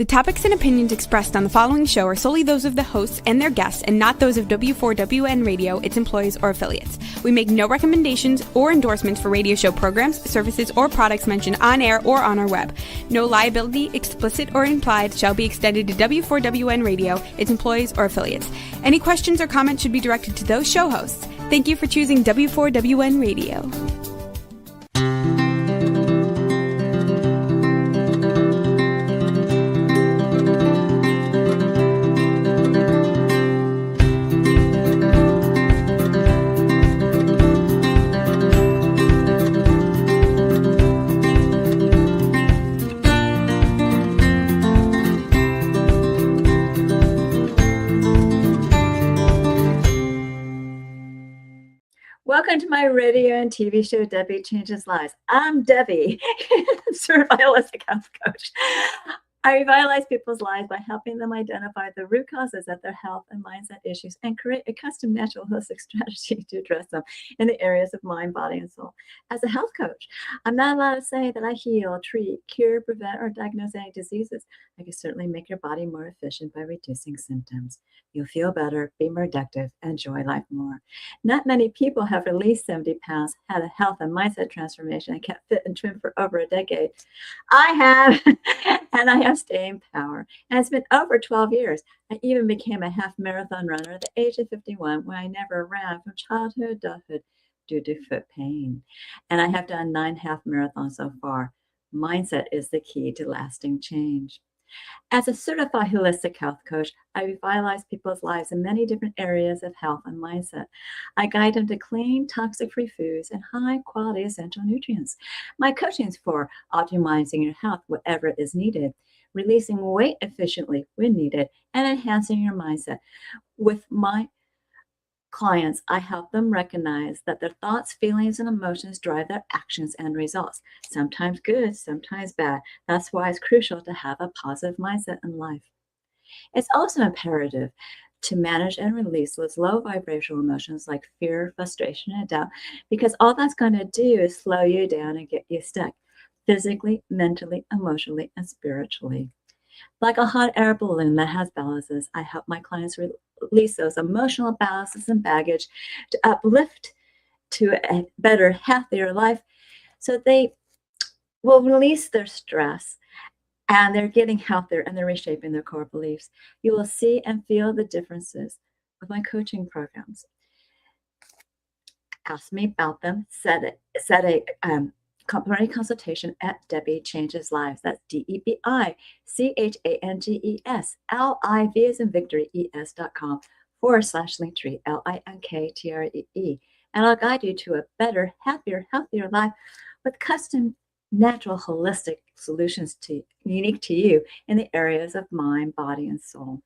topics and opinions expressed on the following show are solely those of the hosts and their guests and not those of W4WN Radio, its employees, or affiliates. We make no recommendations or endorsements for radio show programs, services, or products mentioned on air or on our web. No liability, explicit or implied, shall be extended to W4WN Radio, its employees, or affiliates. Any questions or comments should be directed to those show hosts. Thank you for choosing W4WN Radio. Welcome to my radio and TV show, Debi Changes Lives. I'm Debi, certified holistic health coach. I revitalize people's lives by helping them identify the root causes of their health and mindset issues and create a custom natural holistic strategy to address them in the areas of mind, body, and soul. As a health coach, I'm not allowed to say that I heal, treat, cure, prevent, or diagnose any diseases. I can certainly make your body more efficient by reducing symptoms. You'll feel better, be more productive, enjoy life more. Not many people have released 70 pounds, had a health and mindset transformation, and kept fit and trim for over a decade. I have, and I have staying power. And it's been over 12 years. I even became a half marathon runner at the age of 51 when I never ran from childhood to adulthood due to foot pain. And I have done 9 half marathons so far. Mindset is the key to lasting change. As a certified holistic health coach, I revitalize people's lives in many different areas of health and mindset. I guide them to clean, toxic-free foods and high-quality essential nutrients. My coaching is for optimizing your health, whatever is needed, releasing weight efficiently when needed, and enhancing your mindset. With my clients, I help them recognize that their thoughts, feelings, and emotions drive their actions and results, sometimes good, sometimes bad. That's why it's crucial to have a positive mindset in life. It's also imperative to manage and release those low vibrational emotions like fear, frustration, and doubt, because all that's going to do is slow you down and get you stuck physically, mentally, emotionally, and spiritually. Like a hot air balloon that has balances, I help my clients release those emotional balances and baggage to uplift to a better, healthier life so they will release their stress and they're getting healthier and they're reshaping their core beliefs. You will see and feel the differences with my coaching programs. Ask me about them. Set a complimentary consultation at Debi Changes Lives. That's DebiChangesLives, as in Victory, ES.com/Linktree, LINKTREE. And I'll guide you to a better, happier, healthier life with custom, natural, holistic solutions unique to you in the areas of mind, body, and soul.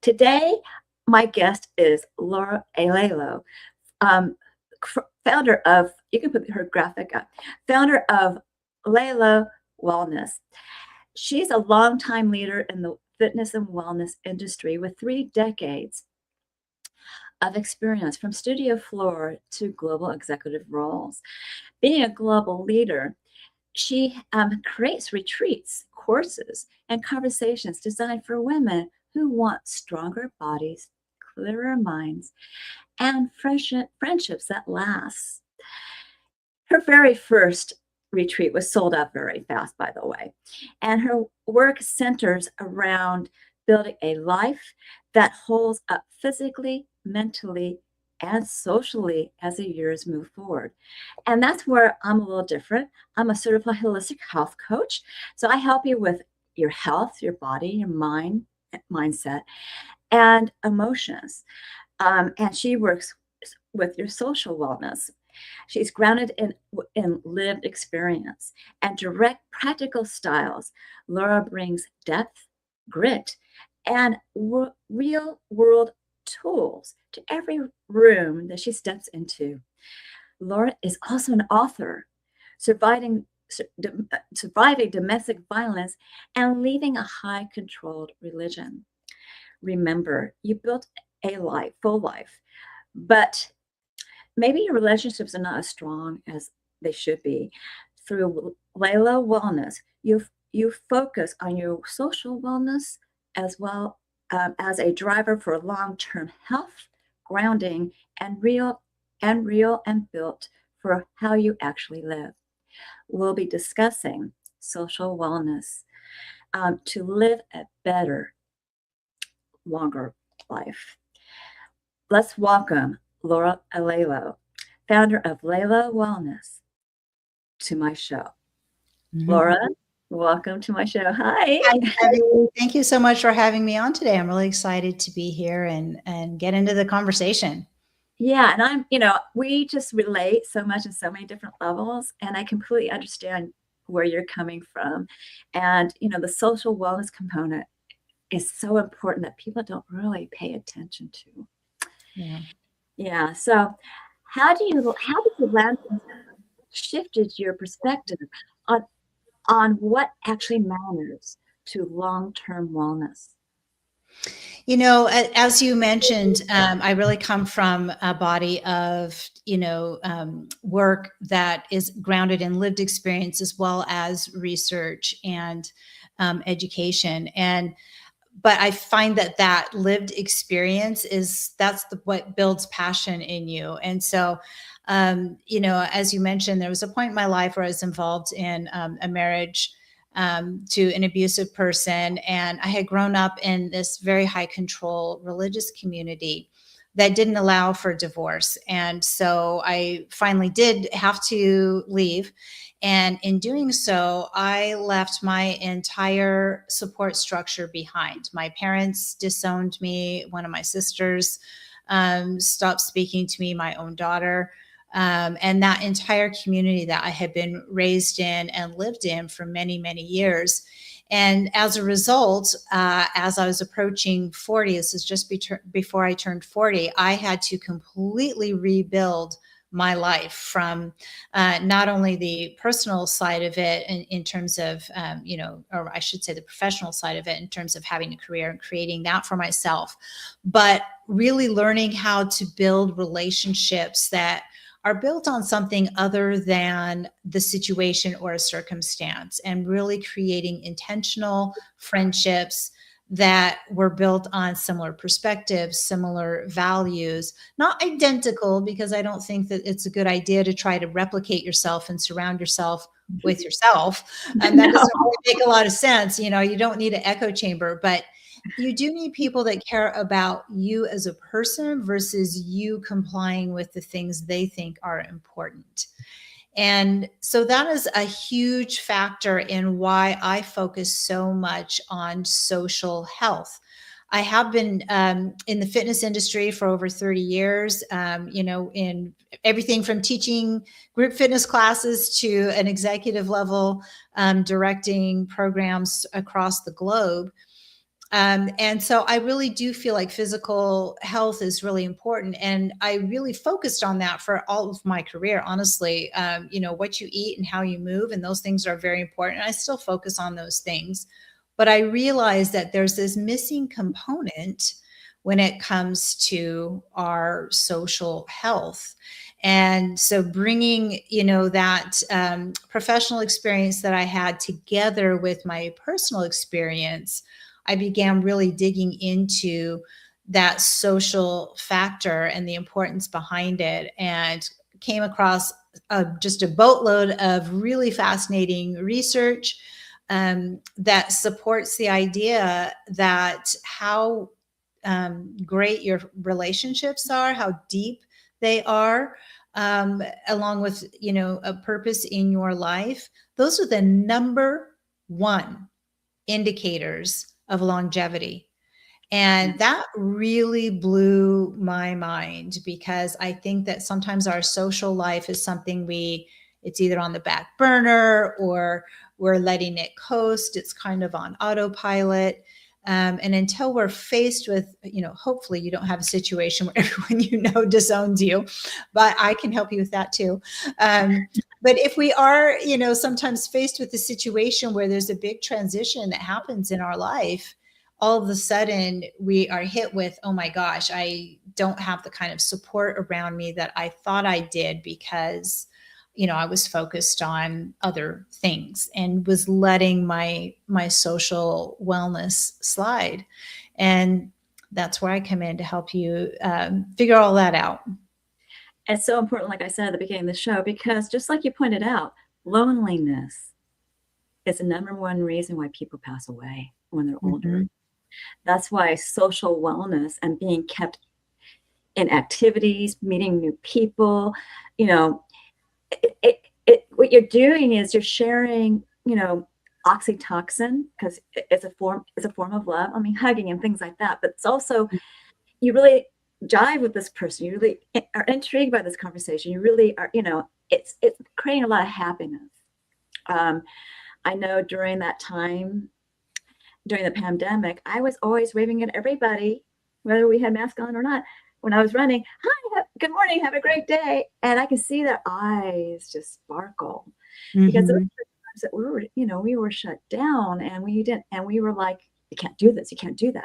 Today, my guest is Laura Aiello, founder of, you can put her graphic up, founder of LAYLO Wellness. She's a longtime leader in the fitness and wellness industry with 3 decades of experience from studio floor to global executive roles. Being a global leader, she creates retreats, courses, and conversations designed for women who want stronger bodies, clearer minds, and friendships that last. Her very first retreat was sold out very fast, by the way. And her work centers around building a life that holds up physically, mentally, and socially as the years move forward. And that's where I'm a little different. I'm a certified holistic health coach. So I help you with your health, your body, your mind, mindset, and emotions. And she works with your social wellness. She's grounded in lived experience and direct practical styles. Laura brings depth, grit, and real world tools to every room that she steps into. Laura is also an author, surviving domestic violence and leading a high controlled religion. Remember, you built a full life, but maybe your relationships are not as strong as they should be. Through LAYLO Wellness, you'll you focus on your social wellness as well as a driver for long-term health, grounding, and real and built for how you actually live. We'll be discussing social wellness to live a better, longer life. Let's welcome Laura Aiello, founder of LAYLO Wellness, to my show. Laura, welcome to my show. Hi. Hi, Debi. Thank you so much for having me on today. I'm really excited to be here and get into the conversation. Yeah, and we just relate so much in so many different levels, and I completely understand where you're coming from. And, the social wellness component is so important that people don't really pay attention to. Yeah. Yeah. So how did the landscape shifted your perspective on what actually matters to long-term wellness? As you mentioned, I really come from a body of, work that is grounded in lived experience as well as research and education. But I find that lived experience what builds passion in you. And so, as you mentioned, there was a point in my life where I was involved in a marriage to an abusive person. And I had grown up in this very high control religious community that didn't allow for divorce. And so I finally did have to leave. And in doing so, I left my entire support structure behind. My parents disowned me. One of my sisters stopped speaking to me, my own daughter. And that entire community that I had been raised in and lived in for many, many years. And as a result, as I was approaching 40, this is just before I turned 40, I had to completely rebuild my life from not only the personal side of it in terms of, or I should say the professional side of it in terms of having a career and creating that for myself, but really learning how to build relationships that are built on something other than the situation or a circumstance, and really creating intentional friendships that were built on similar perspectives, similar values, not identical, because I don't think that it's a good idea to try to replicate yourself and surround yourself with yourself. And that doesn't really make a lot of sense. You don't need an echo chamber, but you do need people that care about you as a person versus you complying with the things they think are important. And so that is a huge factor in why I focus so much on social health. I have been in the fitness industry for over 30 years, in everything from teaching group fitness classes to an executive level, directing programs across the globe. And so I really do feel like physical health is really important. And I really focused on that for all of my career, honestly. What you eat and how you move, and those things are very important. I still focus on those things. But I realized that there's this missing component when it comes to our social health. And so bringing, that professional experience that I had together with my personal experience, I began really digging into that social factor and the importance behind it, and came across just a boatload of really fascinating research that supports the idea that how great your relationships are, how deep they are, along with, a purpose in your life. Those are the number one indicators of longevity. And that really blew my mind, because I think that sometimes our social life is something it's either on the back burner or we're letting it coast. It's kind of on autopilot. And until we're faced with, hopefully you don't have a situation where everyone disowns you, but I can help you with that too. But if we are, sometimes faced with a situation where there's a big transition that happens in our life, all of a sudden we are hit with, oh my gosh, I don't have the kind of support around me that I thought I did, because I was focused on other things and was letting my social wellness slide. And that's where I come in to help you figure all that out. It's so important, like I said at the beginning of the show, because just like you pointed out, loneliness is the number one reason why people pass away when they're older. That's why social wellness and being kept in activities, meeting new people, what you're doing is you're sharing, oxytocin, because it's a form of love. I mean, hugging and things like that, but it's also, you really jive with this person. You really are intrigued by this conversation. You really are, it's creating a lot of happiness. I know during that time, during the pandemic, I was always waving at everybody, whether we had masks on or not. When I was running, hi, good morning, have a great day. And I could see their eyes just sparkle because those were times that we were shut down and we were like, you can't do this, you can't do that.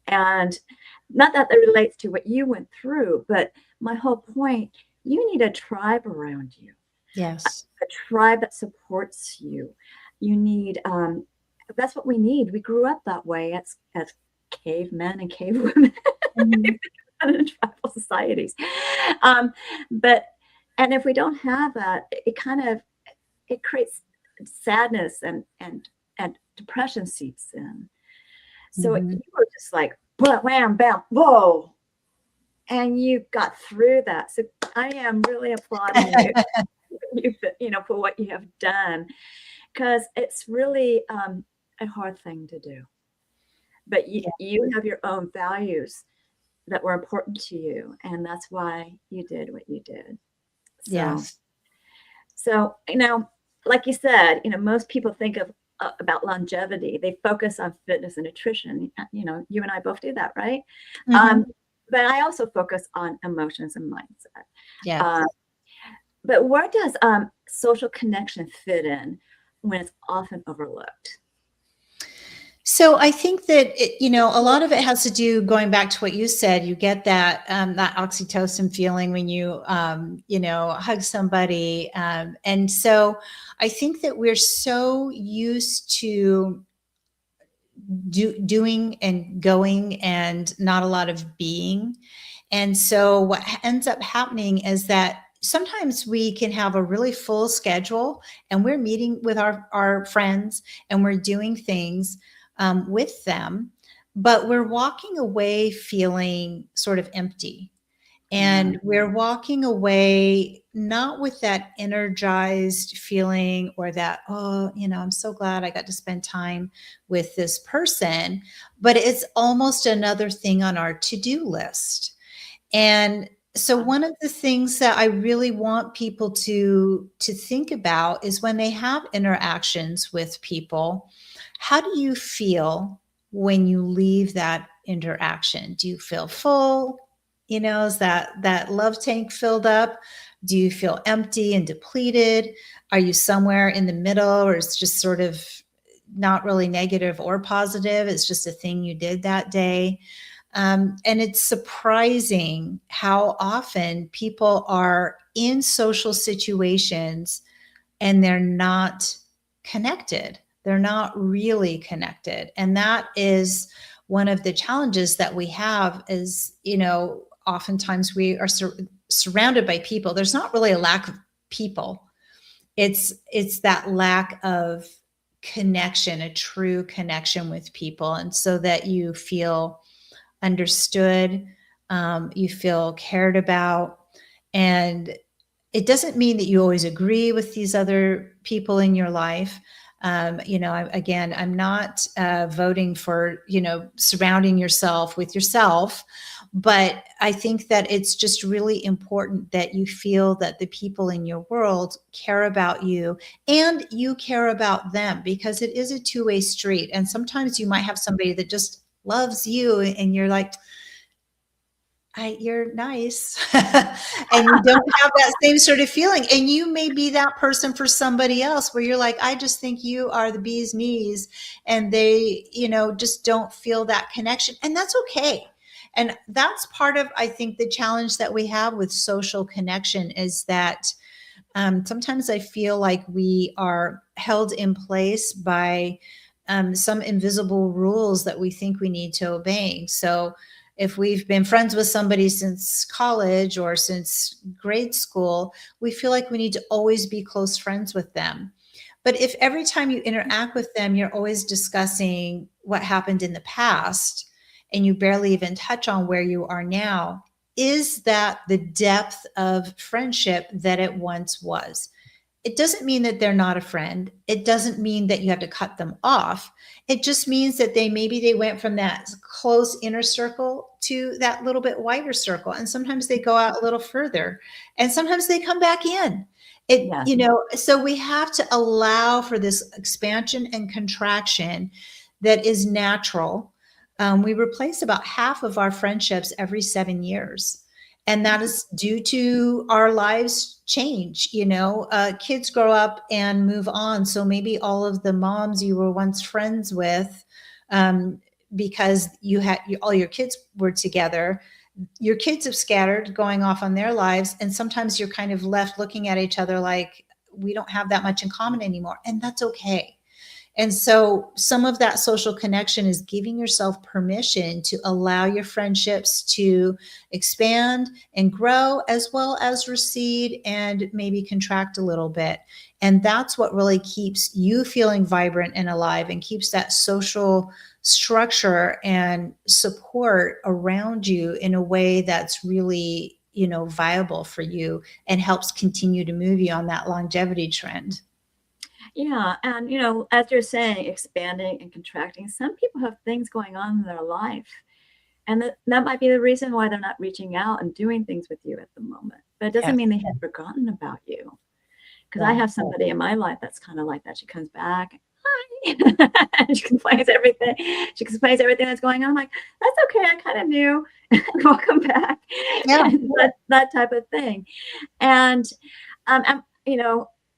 And not that relates to what you went through, but my whole point, you need a tribe around you. Yes. A tribe that supports you. You need, that's what we need. We grew up that way as cavemen and cavewomen in tribal societies. And if we don't have that, it creates sadness and depression seeps in. So you were just like, wham, bam, whoa. And you got through that. So I am really applauding you, for what you have done, because it's really a hard thing to do. But you have your own values that were important to you, and that's why you did what you did. So, yes. So, like you said, most people think of about longevity. They focus on fitness and nutrition. You and I both do that, right? But I also focus on emotions and mindset. Yeah. But where does social connection fit in when it's often overlooked? So I think that a lot of it has to do, going back to what you said, you get that that oxytocin feeling when you hug somebody, and so I think that we're so used to doing and going and not a lot of being, and so what ends up happening is that sometimes we can have a really full schedule and we're meeting with our friends and we're doing things with them, but we're walking away feeling sort of empty. And we're walking away not with that energized feeling or that, I'm so glad I got to spend time with this person, but it's almost another thing on our to-do list. And so one of the things that I really want people to think about is when they have interactions with people, how do you feel when you leave that interaction? Do you feel full? Is that love tank filled up? Do you feel empty and depleted? Are you somewhere in the middle, or it's just sort of not really negative or positive? It's just a thing you did that day. And it's surprising how often people are in social situations and they're not connected. They're not really connected. And that is one of the challenges that we have is, oftentimes we are surrounded by people. There's not really a lack of people. It's that lack of connection, a true connection with people. And so that you feel understood, you feel cared about. And it doesn't mean that you always agree with these other people in your life. I'm not voting for, surrounding yourself with yourself, but I think that it's just really important that you feel that the people in your world care about you and you care about them, because it is a two-way street. And sometimes you might have somebody that just loves you and you're like, you're nice. And you don't have that same sort of feeling. And you may be that person for somebody else where you're like, I just think you are the bee's knees. And they, just don't feel that connection. And that's okay. And that's part of, I think, the challenge that we have with social connection is that sometimes I feel like we are held in place by some invisible rules that we think we need to obey. So if we've been friends with somebody since college or since grade school, we feel like we need to always be close friends with them. But if every time you interact with them, you're always discussing what happened in the past and you barely even touch on where you are now, is that the depth of friendship that it once was? It doesn't mean that they're not a friend. It doesn't mean that you have to cut them off. It just means that maybe they went from that close inner circle to that little bit wider circle. And sometimes they go out a little further and sometimes they come back in. So we have to allow for this expansion and contraction that is natural. We replace about half of our friendships every 7 years. And that is due to our lives change. Kids grow up and move on. So maybe all of the moms you were once friends with, because you had all your kids were together, your kids have scattered, going off on their lives. And sometimes you're kind of left looking at each other like we don't have that much in common anymore. And that's okay. And so some of that social connection is giving yourself permission to allow your friendships to expand and grow, as well as recede and maybe contract a little bit. And that's what really keeps you feeling vibrant and alive and keeps that social structure and support around you in a way that's really, viable for you and helps continue to move you on that longevity trend. Yeah. And, as you're saying, expanding and contracting, some people have things going on in their life. And that might be the reason why they're not reaching out and doing things with you at the moment. But it doesn't mean they have forgotten about you. Because I have somebody in my life that's kind of like that. She comes back, hi, and she complains everything. She complains everything that's going on. I'm like, that's okay. I kind of knew. Welcome back. Yeah. that type of thing. And,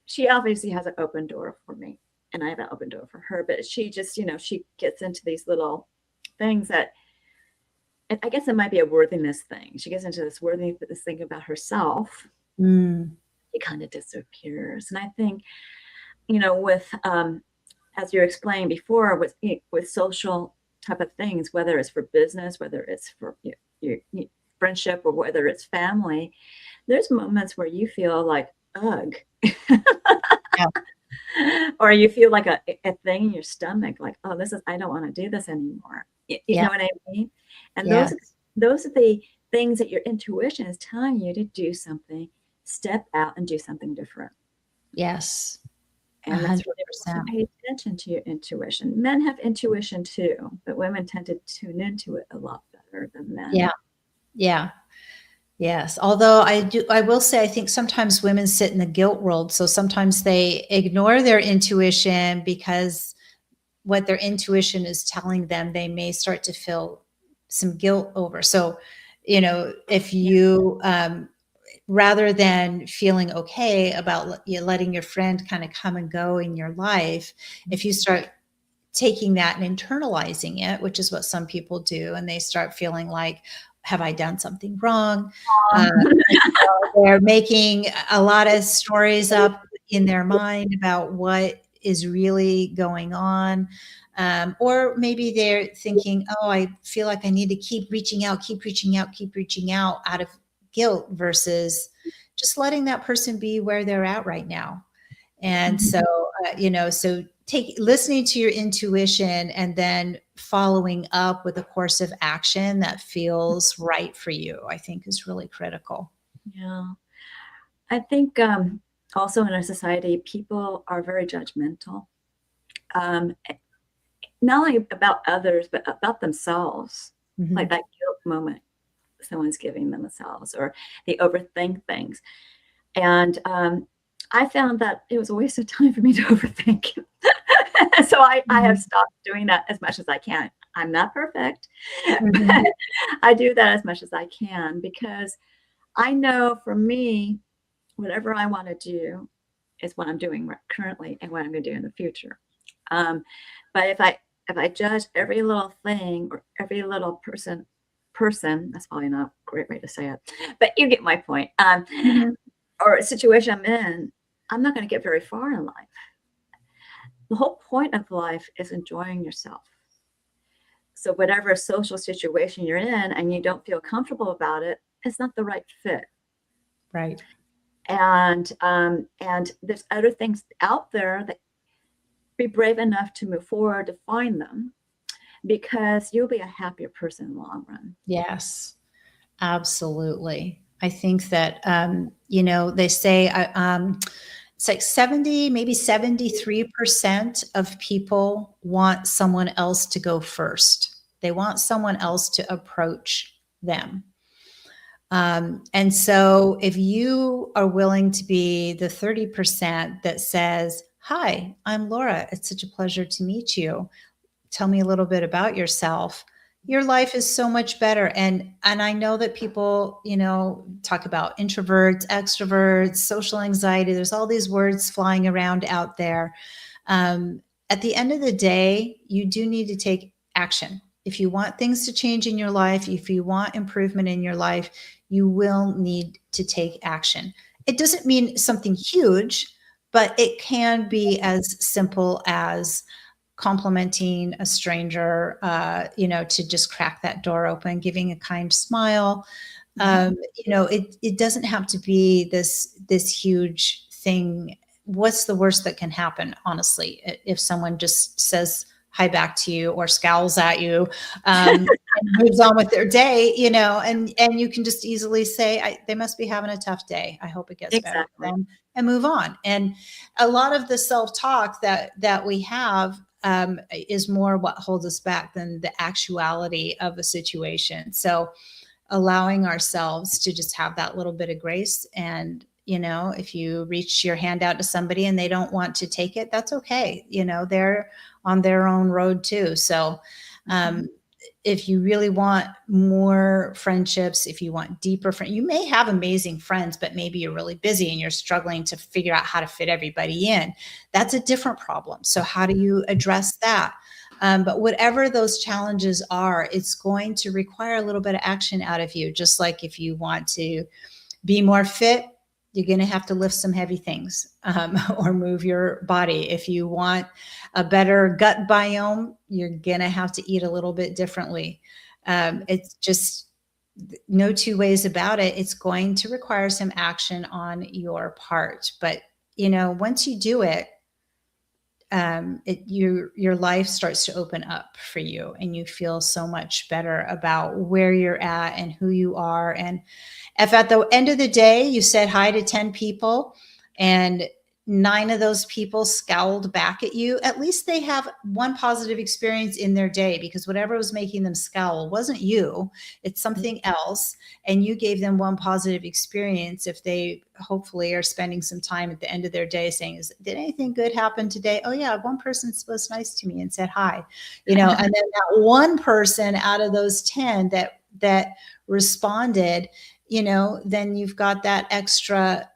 she obviously has an open door for me and I have an open door for her, but she just, she gets into these little things that, I guess it might be a worthiness thing. She gets into this worthiness thing about herself. It kind of disappears. And I think, with, as you explained before, with social type of things, whether it's for business, whether it's for your friendship, or whether it's family, there's moments where you feel like, ugh. Or you feel like a thing in your stomach, like, oh, I don't want to do this anymore. You know what I mean? And those are the things that your intuition is telling you to do something, step out and do something different. Yes. And that's really important to pay attention to your intuition. Men have intuition too, but women tend to tune into it a lot better than men. Yeah. Yes. Although I will say, I think sometimes women sit in the guilt world. So sometimes they ignore their intuition because what their intuition is telling them, they may start to feel some guilt over. So, if you, rather than feeling okay about letting your friend kind of come and go in your life, if you start taking that and internalizing it, which is what some people do, and they start feeling like, have I done something wrong? They're making a lot of stories up in their mind about what is really going on. Or maybe they're thinking, oh, I feel like I need to keep reaching out out of guilt, versus just letting that person be where they're at right now. And so, listening to your intuition and then following up with a course of action that feels right for you, I think is really critical. Yeah. I think also in our society, people are very judgmental. Not only about others, but about themselves. Like that guilt moment someone's giving themselves, or they overthink things. And I found that it was a waste of time for me to overthink. So I have stopped doing that as much as I can. I'm not perfect, but I do that as much as I can, because I know for me, whatever I want to do is what I'm doing currently and what I'm going to do in the future. But if I judge every little thing or every little person, that's probably not a great way to say it, but you get my point. or a situation I'm in, I'm not going to get very far in life. The whole point of life is enjoying yourself. So whatever social situation you're in and you don't feel comfortable about it, it's not the right fit. Right. And there's other things out there that be brave enough to move forward to find them, because you'll be a happier person in the long run. Yes, absolutely. I think that, they say, it's like 70, maybe 73% of people want someone else to go first. They want someone else to approach them. And so if you are willing to be the 30% that says, "Hi, I'm Laura. It's such a pleasure to meet you. Tell me a little bit about yourself," your life is so much better. And I know that people, talk about introverts, extroverts, social anxiety. There's all these words flying around out there. At the end of the day, you do need to take action. If you want things to change in your life, if you want improvement in your life, you will need to take action. It doesn't mean something huge, but it can be as simple as complimenting a stranger, to just crack that door open, giving a kind smile. It doesn't have to be this huge thing. What's the worst that can happen, honestly, if someone just says hi back to you or scowls at you, and moves on with their day, and you can just easily say, they must be having a tough day. I hope it gets better for them, and move on. And a lot of the self-talk that we have is more what holds us back than the actuality of a situation. So allowing ourselves to just have that little bit of grace. And, if you reach your hand out to somebody and they don't want to take it, that's okay. They're on their own road too. So, if you really want more friendships, if you want deeper friends, you may have amazing friends, but maybe you're really busy and you're struggling to figure out how to fit everybody in. That's a different problem. So how do you address that? But whatever those challenges are, it's going to require a little bit of action out of you. Just like if you want to be more fit, you're going to have to lift some heavy things, or move your body. If you want a better gut biome, you're going to have to eat a little bit differently. It's just no two ways about it. It's going to require some action on your part. But, once you do it, your life starts to open up for you, and you feel so much better about where you're at and who you are. And if at the end of the day, you said hi to 10 people and 9 of those people scowled back at you, at least they have one positive experience in their day, because whatever was making them scowl wasn't you, it's something else. And you gave them one positive experience. If they hopefully are spending some time at the end of their day saying, did anything good happen today? Oh yeah, one person was nice to me and said hi, and then that one person out of those 10 that responded, then you've got that extra,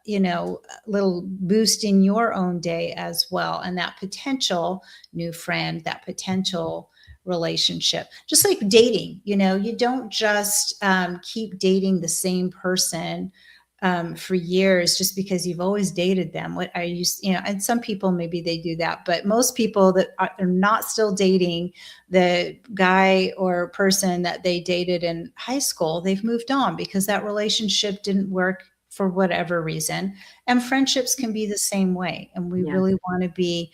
little boost in your own day as well. And that potential new friend, that potential relationship, just like dating, you don't just keep dating the same person for years just because you've always dated them. What I used, and some people, maybe they do that, but most people that are not still dating the guy or person that they dated in high school, they've moved on because that relationship didn't work for whatever reason. And friendships can be the same way. And we really want to be,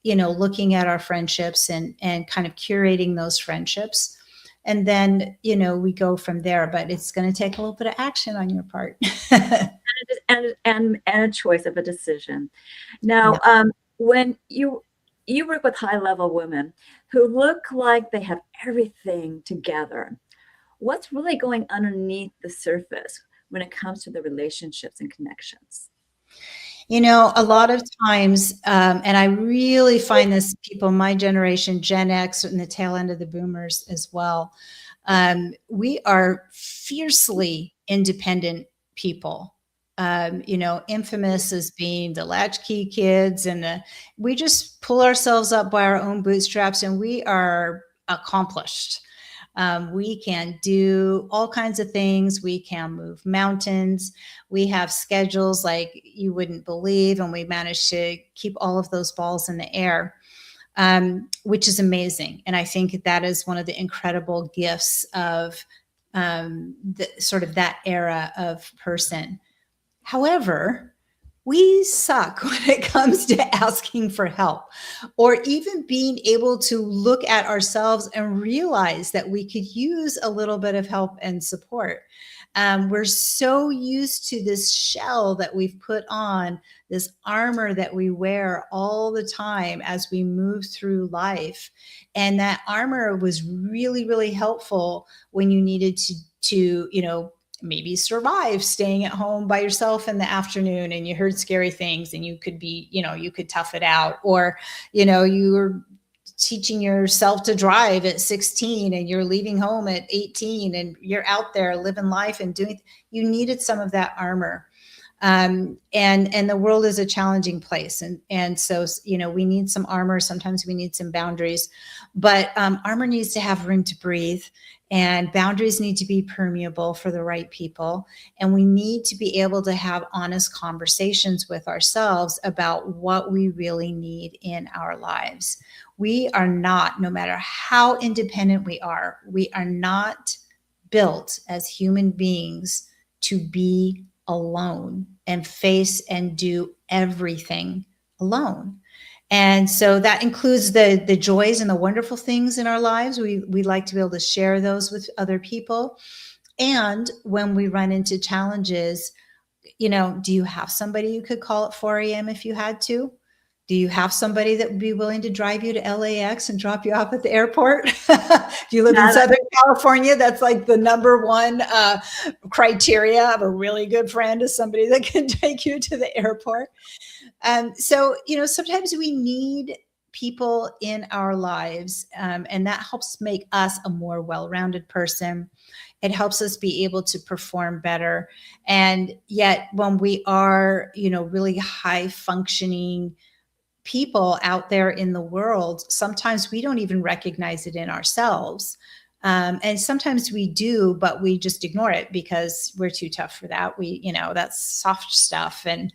looking at our friendships and kind of curating those friendships. And then, we go from there, but it's going to take a little bit of action on your part. and a choice of a decision. Now, when you work with high-level women who look like they have everything together, what's really going underneath the surface when it comes to the relationships and connections? A lot of times, and I really find this people, my generation, Gen X, and the tail end of the boomers as well, we are fiercely independent people, infamous as being the latchkey kids, and we just pull ourselves up by our own bootstraps, and we are accomplished. We can do all kinds of things. We can move mountains. We have schedules like you wouldn't believe, and we manage to keep all of those balls in the air, which is amazing. And I think that is one of the incredible gifts of sort of that era of person. However, we suck when it comes to asking for help, or even being able to look at ourselves and realize that we could use a little bit of help and support. We're so used to this shell that we've put on, this armor that we wear all the time as we move through life. And that armor was really, really helpful when you needed to, maybe survive staying at home by yourself in the afternoon, and you heard scary things, and you could be, you could tough it out. Or, you were teaching yourself to drive at 16 and you're leaving home at 18 and you're out there living life and you needed some of that armor. And the world is a challenging place. And so, we need some armor. Sometimes we need some boundaries, but armor needs to have room to breathe, and boundaries need to be permeable for the right people. And we need to be able to have honest conversations with ourselves about what we really need in our lives. We are not, no matter how independent we are not built as human beings to be alone and face and do everything alone. And so that includes the joys and the wonderful things in our lives. We like to be able to share those with other people. And when we run into challenges, do you have somebody you could call at 4 a.m. if you had to? Do you have somebody that would be willing to drive you to LAX and drop you off at the airport? Do you live in Southern California? That's like the number one criteria of a really good friend, is somebody that can take you to the airport. So, sometimes we need people in our lives, and that helps make us a more well-rounded person. It helps us be able to perform better. And yet when we are, really high functioning people out there in the world, sometimes we don't even recognize it in ourselves. And sometimes we do, but we just ignore it because we're too tough for that. That's soft stuff. And,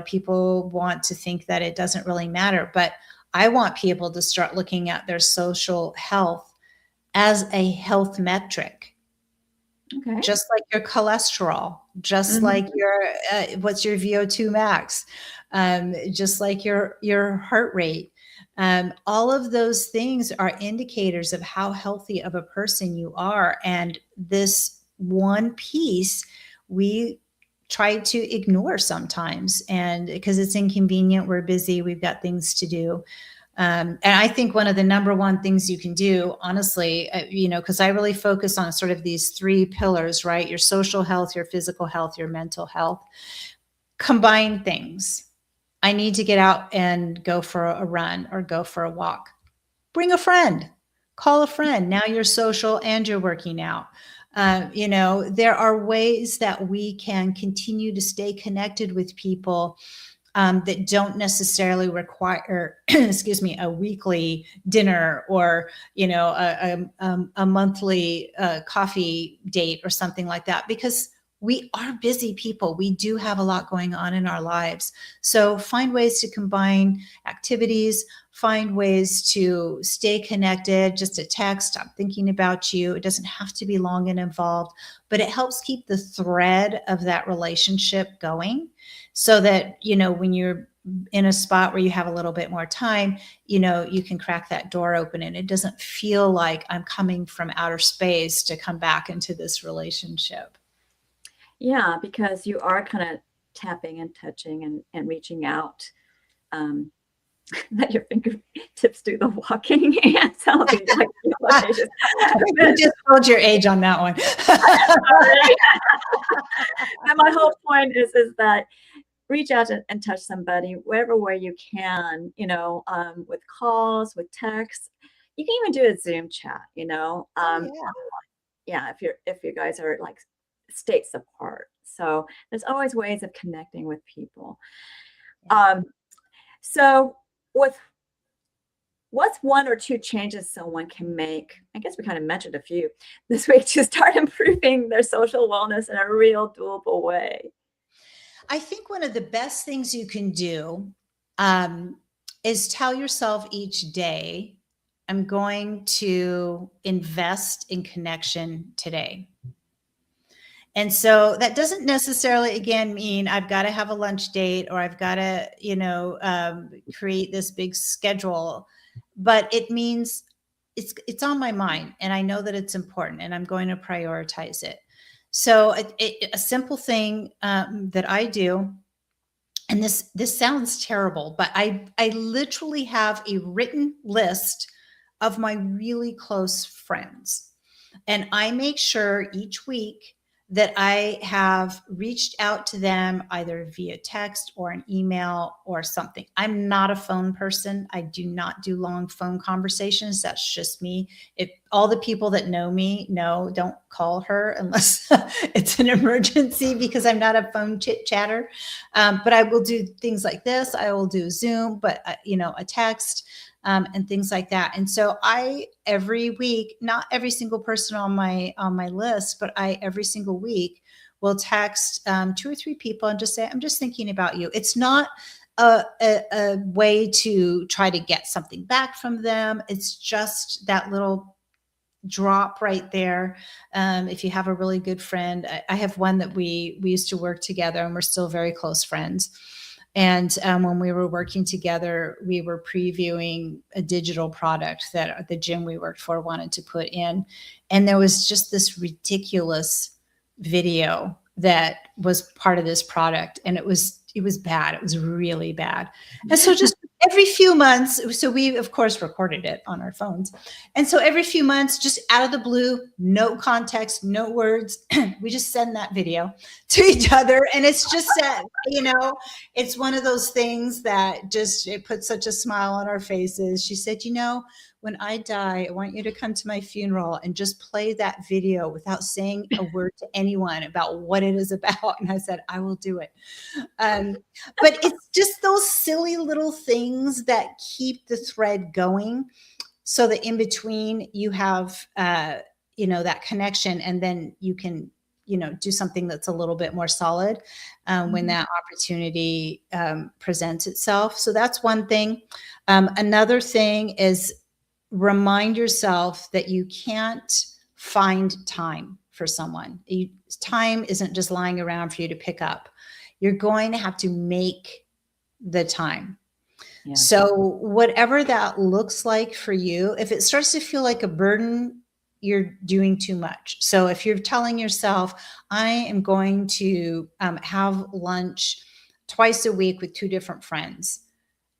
people want to think that it doesn't really matter. But I want people to start looking at their social health as a health metric. Okay. Just like your cholesterol, just like your, what's your VO2 max, just like your heart rate. All of those things are indicators of how healthy of a person you are. And this one piece we try to ignore sometimes, and because it's inconvenient, we're busy, we've got things to do. And I think one of the number one things you can do, honestly, because I really focus on sort of these three pillars, right? Your social health, your physical health, your mental health. Combine things. I need to get out and go for a run or go for a walk. Bring a friend. Call a friend. Now you're social and you're working out. There are ways that we can continue to stay connected with people that don't necessarily require, a weekly dinner or, a monthly coffee date or something like that, because we are busy people. We do have a lot going on in our lives. So find ways to combine activities, find ways to stay connected, just a text, I'm thinking about you. It doesn't have to be long and involved, but it helps keep the thread of that relationship going, so that, when you're in a spot where you have a little bit more time, you can crack that door open, and it doesn't feel like I'm coming from outer space to come back into this relationship. Yeah, because you are kind of tapping and touching and reaching out. Let your fingertips do the walking. And sounding like you just told your age on that one. And my whole point is that reach out and touch somebody wherever way you can, with calls, with texts. You can even do a Zoom chat, yeah, if you guys are like states apart. So there's always ways of connecting with people. So with What's one or two changes someone can make? I guess we kind of mentioned a few this week to start improving their social wellness in a real doable way. I think one of the best things you can do is tell yourself each day, I'm going to invest in connection today. And so that doesn't necessarily, again, mean I've got to have a lunch date or I've got to, create this big schedule, but it means it's on my mind and I know that it's important and I'm going to prioritize it. So a simple thing that I do, and this sounds terrible, but I literally have a written list of my really close friends. And I make sure each week that I have reached out to them either via text or an email or something. I'm not a phone person. I do not do long phone conversations. That's just me. If all the people that know me know, don't call her unless it's an emergency, because I'm not a phone chit chatter. But I will do things like this. I will do Zoom, but a text. And things like that. And so I, every week, not every single person on my list, but I, every single week, will text 2 or 3 people and just say, I'm just thinking about you. It's not a way to try to get something back from them. It's just that little drop right there. If you have a really good friend, I have one that we used to work together and we're still very close friends. And when we were working together, we were previewing a digital product that the gym we worked for wanted to put in. And there was just this ridiculous video that was part of this product. And it was bad. It was really bad. And so just every few months, so we, of course, recorded it on our phones. And so every few months, just out of the blue, no context, no words, we just send that video to each other. And it's just that, it's one of those things that just, it puts such a smile on our faces. She said, when I die, I want you to come to my funeral and just play that video without saying a word to anyone about what it is about. And I said, I will do it. But it's just those silly little things that keep the thread going, so that in between you have, that connection, and then you can, do something that's a little bit more solid when that opportunity presents itself. So that's one thing. Another thing is, remind yourself that you can't find time for someone. Time isn't just lying around for you to pick up. You're going to have to make the time. Yeah. So whatever that looks like for you, if it starts to feel like a burden, you're doing too much. So if you're telling yourself, I am going to have lunch twice a week with 2 different friends,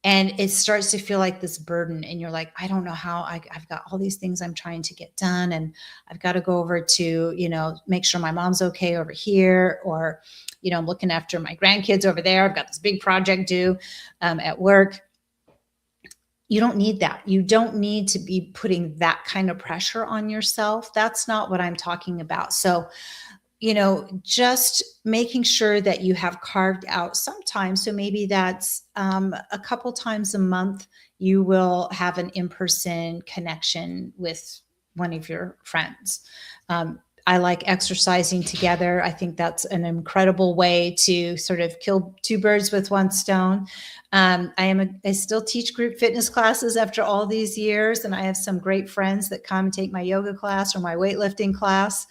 and it starts to feel like this burden, and you're like, I don't know how, I've got all these things I'm trying to get done, and I've got to go over to, make sure my mom's okay over here, or, I'm looking after my grandkids over there. I've got this big project due at work. You don't need that. You don't need to be putting that kind of pressure on yourself. That's not what I'm talking about. So, just making sure that you have carved out some time. So maybe that's a couple times a month, you will have an in-person connection with one of your friends. I like exercising together. I think that's an incredible way to sort of kill 2 birds with 1 stone. I still teach group fitness classes after all these years, and I have some great friends that come and take my yoga class or my weightlifting class.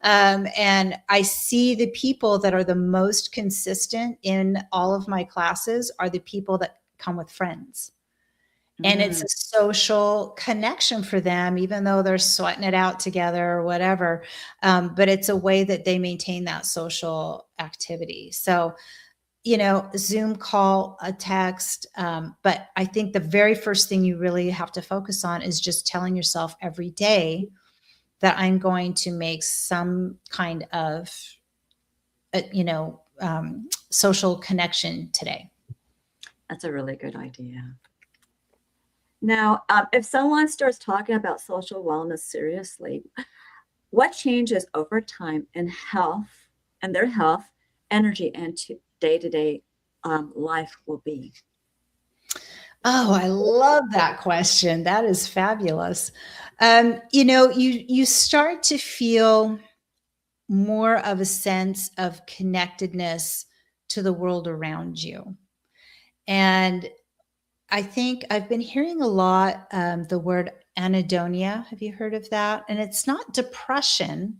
And I see the people that are the most consistent in all of my classes are the people that come with friends. And it's a social connection for them, even though they're sweating it out together or whatever. But it's a way that they maintain that social activity. So, Zoom call, a text. But I think the very first thing you really have to focus on is just telling yourself every day that I'm going to make some kind of, social connection today. That's a really good idea. Now, if someone starts talking about social wellness seriously, what changes over time in their health, energy, and day-to-day life will be? Oh, I love that question. That is fabulous. You start to feel more of a sense of connectedness to the world around you. And I think I've been hearing a lot the word anhedonia. Have you heard of that? And it's not depression,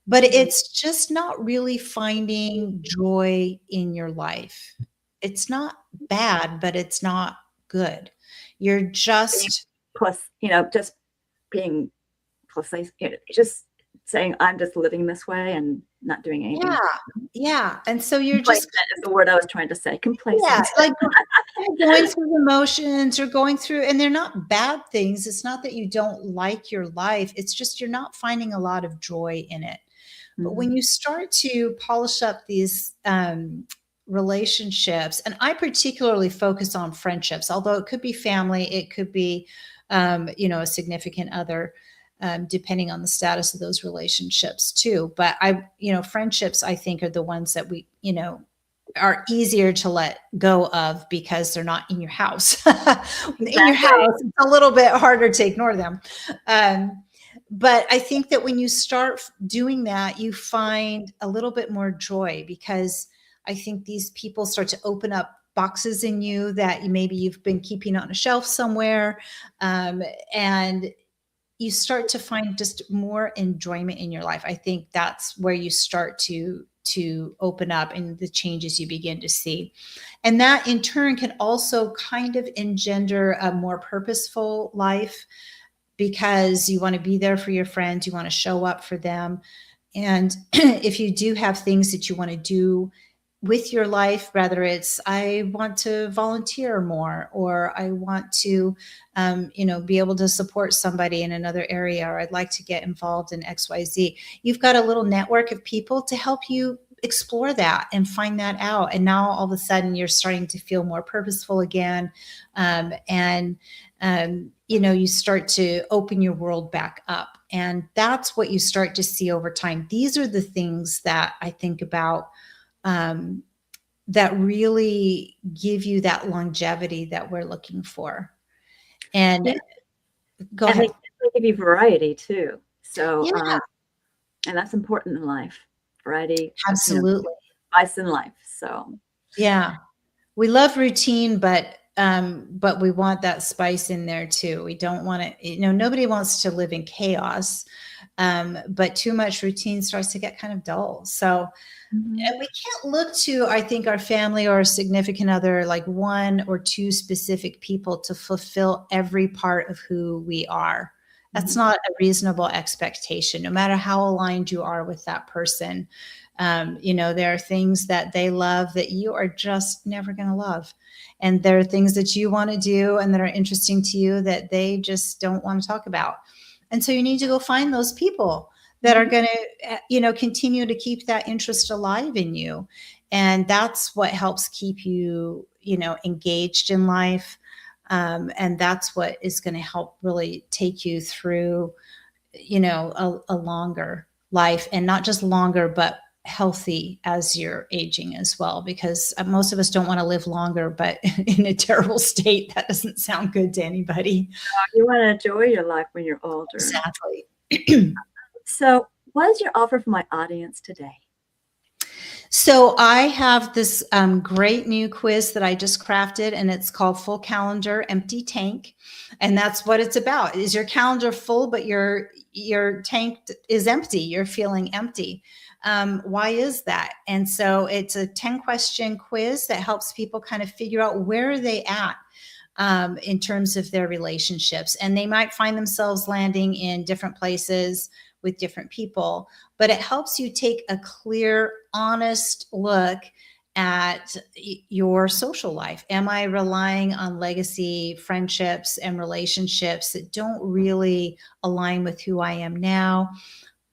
but it's just not really finding joy in your life. It's not bad, but it's not good. You're Being just, plus, just being plus, just saying I'm just living this way and not doing anything. yeah, yeah. And so you're just, Complacent is the word I was trying to say. yeah, Complacent. like you're going through the motions, you're going through, and they're not bad things. It's not that you don't like your life. It's just you're not finding a lot of joy in it. But when you start to polish up these relationships, and I particularly focus on friendships, although it could be family, it could be, a significant other, depending on the status of those relationships too. But friendships, I think, are the ones that we, are easier to let go of because they're not in your house. In your house, it's a little bit harder to ignore them. But I think that when you start doing that, you find a little bit more joy, because I think these people start to open up boxes in you that maybe you've been keeping on a shelf somewhere. And you start to find just more enjoyment in your life. I think that's where you start to open up, and the changes you begin to see. And that in turn can also kind of engender a more purposeful life, because you want to be there for your friends, you want to show up for them. And if you do have things that you want to do with your life, whether it's I want to volunteer more, or I want to be able to support somebody in another area, or I'd like to get involved in XYZ, you've got a little network of people to help you explore that and find that out. And now all of a sudden you're starting to feel more purposeful again. You start to open your world back up. And that's what you start to see over time. These are the things that I think about that really give you that longevity that we're looking for. And go ahead. They give you variety too. So, Yeah. And that's important in life. Variety. Absolutely. Spice in life. So, yeah, we love routine, but we want that spice in there too. We don't want to, nobody wants to live in chaos. But too much routine starts to get kind of dull. So, and we can't look to, I think, our family or a significant other, like one or two specific people, to fulfill every part of who we are. That's not a reasonable expectation, no matter how aligned you are with that person. There are things that they love that you are just never going to love. And there are things that you want to do and that are interesting to you that they just don't want to talk about. And so you need to go find those people that are going to, continue to keep that interest alive in you. And that's what helps keep you, engaged in life. And that's what is going to help really take you through, a longer life, and not just longer, but healthy as you're aging as well, because most of us don't want to live longer, but in a terrible state. That doesn't sound good to anybody. You want to enjoy your life when you're older. Exactly. So what is your offer for my audience today? So I have this great new quiz that I just crafted, and it's called Full Calendar, Empty Tank. And that's what it's about. Is your calendar full, but your tank is empty? You're feeling empty. Why is that? And so it's a 10-question quiz that helps people kind of figure out where are they at in terms of their relationships. And they might find themselves landing in different places with different people, but it helps you take a clear, honest look at your social life. Am I relying on legacy friendships and relationships that don't really align with who I am now?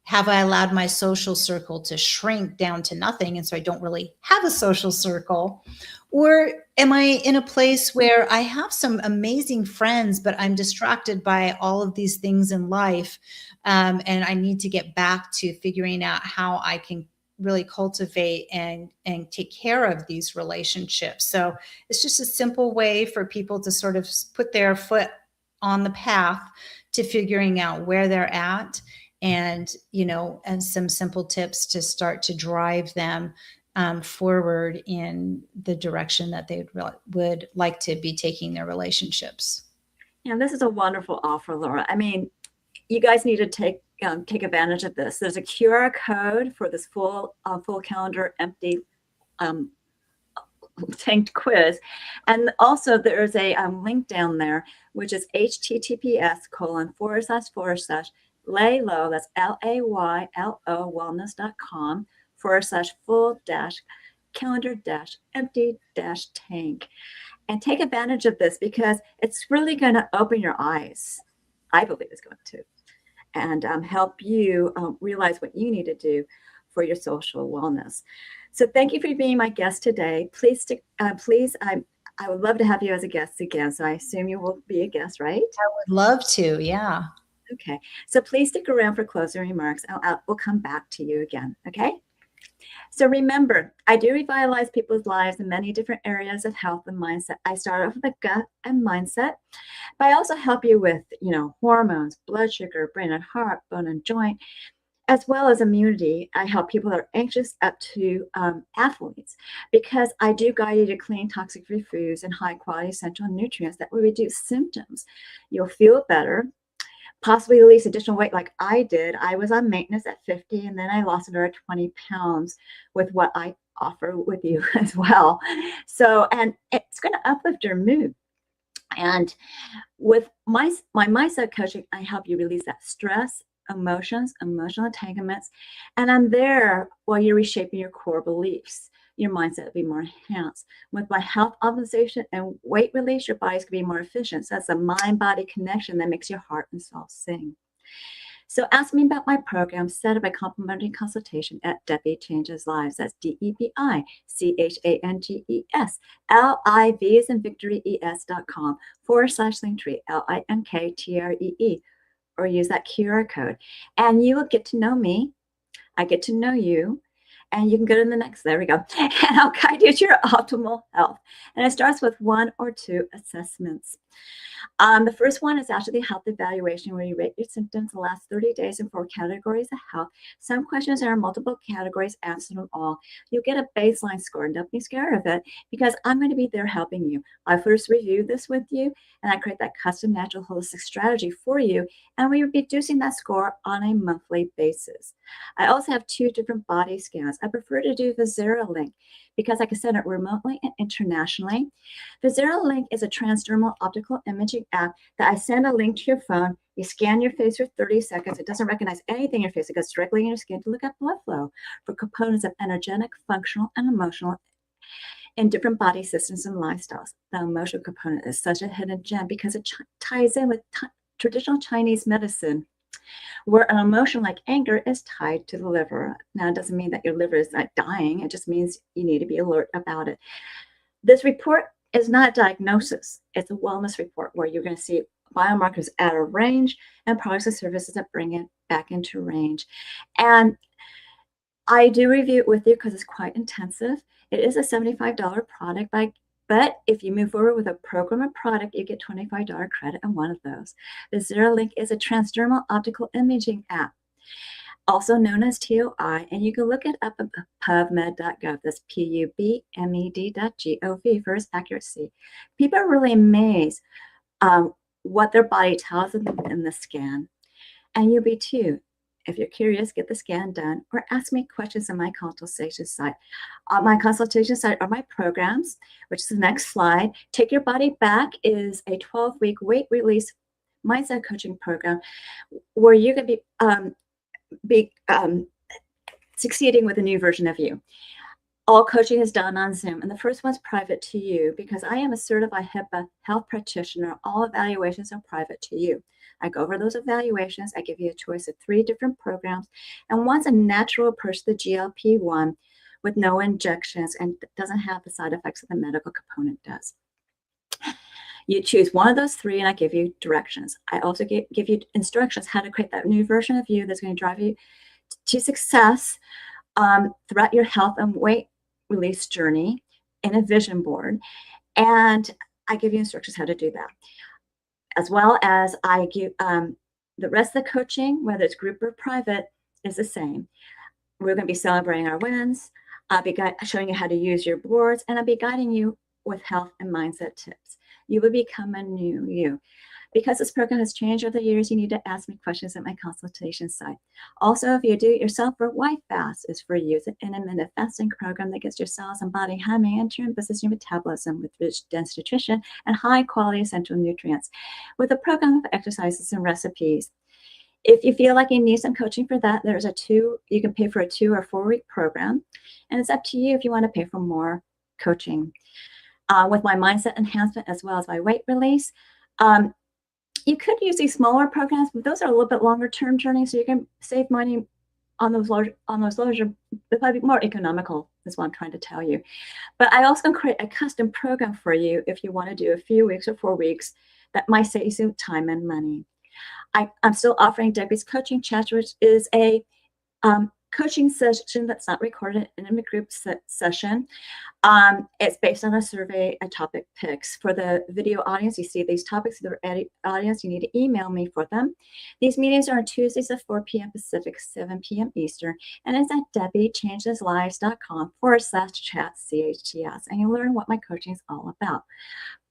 Have I allowed my social circle to shrink down to nothing, and so I don't really have a social circle? Or am I in a place where I have some amazing friends, but I'm distracted by all of these things in life, and I need to get back to figuring out how I can really cultivate and take care of these relationships. So it's just a simple way for people to sort of put their foot on the path to figuring out where they're at, and, and some simple tips to start to drive them forward in the direction that they would like to be taking their relationships. Yeah, this is a wonderful offer, Laura. I mean, you guys need to take advantage of this. There's a QR code for this full calendar empty tanked quiz, and also there's a link down there, which is https://LAYLO, that's LAYLO wellness.com/full-calendar-empty-tank, and take advantage of this, because it's really going to open your eyes. I believe it's going to, and help you realize what you need to do for your social wellness. So thank you for being my guest today. Please, I would love to have you as a guest again. So I assume you will be a guest, right? I would love to, yeah. Okay. So please stick around for closing remarks. We'll come back to you again, okay? So remember, I do revitalize people's lives in many different areas of health and mindset. I start off with the gut and mindset, but I also help you with, hormones, blood sugar, brain and heart, bone and joint, as well as immunity. I help people that are anxious up to athletes, because I do guide you to clean, toxic-free foods and high-quality essential nutrients that will reduce symptoms. You'll feel better, possibly release additional weight like I did. I was on maintenance at 50, and then I lost another 20 pounds with what I offer with you as well. So, and it's going to uplift your mood. And with my mindset coaching, I help you release that stress, emotions, emotional entanglements, and I'm there while you're reshaping your core beliefs. Your mindset will be more enhanced. With my health optimization and weight release, your body's going to be more efficient. So that's a mind-body connection that makes your heart and soul sing. So ask me about my program. Set up a complimentary consultation at Debi Changes Lives. That's DEBIChangesLIVs and Victory ES.com/Linktree, LINKTREE, or use that QR code. And you will get to know me. I get to know you. And you can go to the next, there we go. And I'll guide you to your optimal health. And it starts with 1 or 2 assessments. The first one is after the health evaluation, where you rate your symptoms the last 30 days in 4 categories of health. Some questions are in multiple categories, answer them all. You'll get a baseline score, and don't be scared of it, because I'm going to be there helping you. I first review this with you, and I create that custom natural holistic strategy for you, and we are reducing that score on a monthly basis. I also have 2 different body scans. I prefer to do ViseraLink because I can send it remotely and internationally. ViseraLink is a transdermal optical imaging app that I send a link to your phone. You scan your face for 30 seconds. It doesn't recognize anything in your face. It goes directly in your skin to look at blood flow for components of energetic, functional, and emotional in different body systems and lifestyles. The emotional component is such a hidden gem because it ties in with traditional Chinese medicine, where an emotion like anger is tied to the liver. Now, it doesn't mean that your liver is not dying. It just means you need to be alert about it. This report is not a diagnosis. It's a wellness report where you're going to see biomarkers out of range and products and services that bring it back into range. And I do review it with you because it's quite intensive. It is a $75 product, but if you move forward with a program or product, you get $25 credit on one of those. The ViseraLink is a transdermal optical imaging app, also known as TOI, and you can look it up at pubmed.gov. That's PUBMED.gov for its accuracy. People are really amazed what their body tells them in the scan, and you'll be too. If you're curious, get the scan done or ask me questions on my consultation site. On my consultation site are my programs, which is the next slide. Take Your Body Back is a 12-week weight release mindset coaching program where you're going to be succeeding with a new version of you. All coaching is done on Zoom, and the first one's private to you because I am a certified HIPAA health practitioner. All evaluations are private to you. I go over those evaluations. I give you a choice of 3 different programs, and one's a natural approach to the GLP-1 with no injections and doesn't have the side effects that the medical component does. You choose one of those 3, and I give you directions. I also give you instructions how to create that new version of you that's going to drive you to success throughout your health and weight release journey in a vision board. And I give you instructions how to do that. As well as I give the rest of the coaching, whether it's group or private, is the same. We're going to be celebrating our wins. I'll be showing you how to use your boards, and I'll be guiding you with health and mindset tips. You will become a new you. Because this program has changed over the years, you need to ask me questions at my consultation site. Also, if you do it yourself, White Fast is for you. It's an intermittent fasting program that gets your cells and body humming and boosts your metabolism with rich, dense nutrition and high-quality essential nutrients with a program of exercises and recipes. If you feel like you need some coaching for that, there's you can pay for a 2 or 4 week program. And it's up to you if you want to pay for more coaching. With my mindset enhancement as well as my weight release, you could use these smaller programs, but those are a little bit longer term journeys, so you can save money on those larger. They'll probably be more economical, is what I'm trying to tell you. But I also can create a custom program for you if you want to do a few weeks or 4 weeks that might save you some time and money. I'm still offering Debi's coaching chat, which is a coaching session that's not recorded in a group session. It's based on a survey and topic picks. For the video audience, you see these topics. For the audience, you need to email me for them. These meetings are on Tuesdays at 4 p.m. Pacific, 7 p.m. Eastern, and it's at debichangeslives.com/chat, and you learn what my coaching is all about.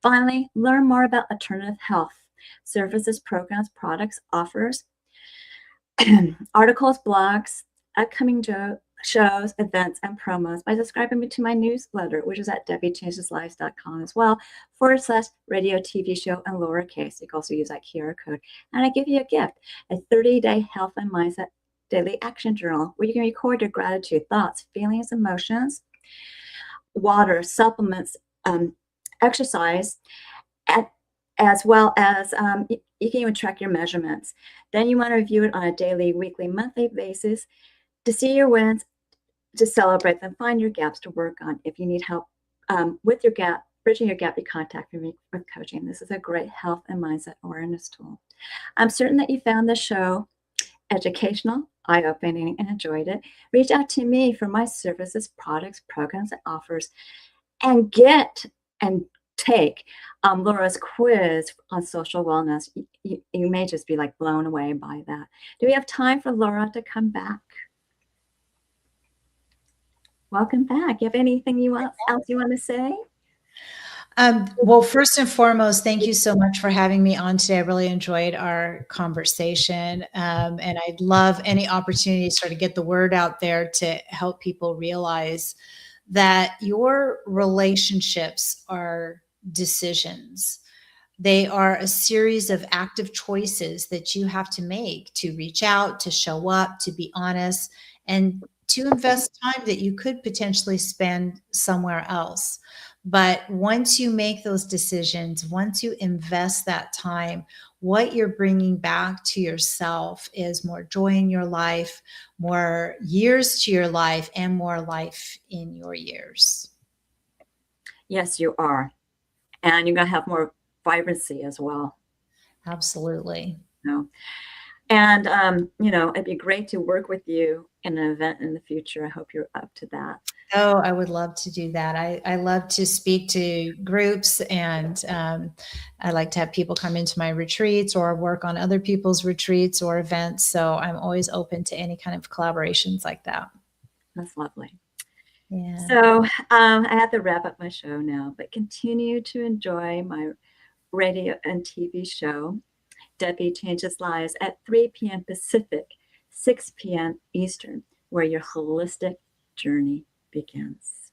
Finally, learn more about alternative health services, programs, products, offers, articles, blogs, upcoming shows, events, and promos by subscribing to my newsletter, which is at debichangeslives.com as well, /radio, TV show, and lowercase. You can also use that QR code. And I give you a gift, a 30-day health and mindset daily action journal where you can record your gratitude, thoughts, feelings, emotions, water, supplements, exercise, as well as you can even track your measurements. Then you want to review it on a daily, weekly, monthly basis to see your wins, to celebrate them, find your gaps to work on. If you need help with your gap, bridging your gap, you contact me with coaching. This is a great health and mindset awareness tool. I'm certain that you found this show educational, eye-opening, and enjoyed it. Reach out to me for my services, products, programs, and offers, and take Laura's quiz on social wellness. You may just be like blown away by that. Do we have time for Laura to come back? Welcome back. You have anything else you want to say? Well, first and foremost, thank you so much for having me on today. I really enjoyed our conversation. And I'd love any opportunity to sort of get the word out there to help people realize that your relationships are decisions. They are a series of active choices that you have to make to reach out, to show up, to be honest, and to invest time that you could potentially spend somewhere else. But once you make those decisions, once you invest that time, what you're bringing back to yourself is more joy in your life, more years to your life, and more life in your years. Yes, you are. And you're going to have more vibrancy as well. Absolutely. And, it'd be great to work with you in an event in the future. I hope you're up to that. Oh, I would love to do that. I love to speak to groups, and I like to have people come into my retreats or work on other people's retreats or events. So I'm always open to any kind of collaborations like that. That's lovely. Yeah. So I have to wrap up my show now, but continue to enjoy my radio and TV show, Debi Changes Lives, at 3 p.m. Pacific, 6 p.m. Eastern, where your holistic journey begins.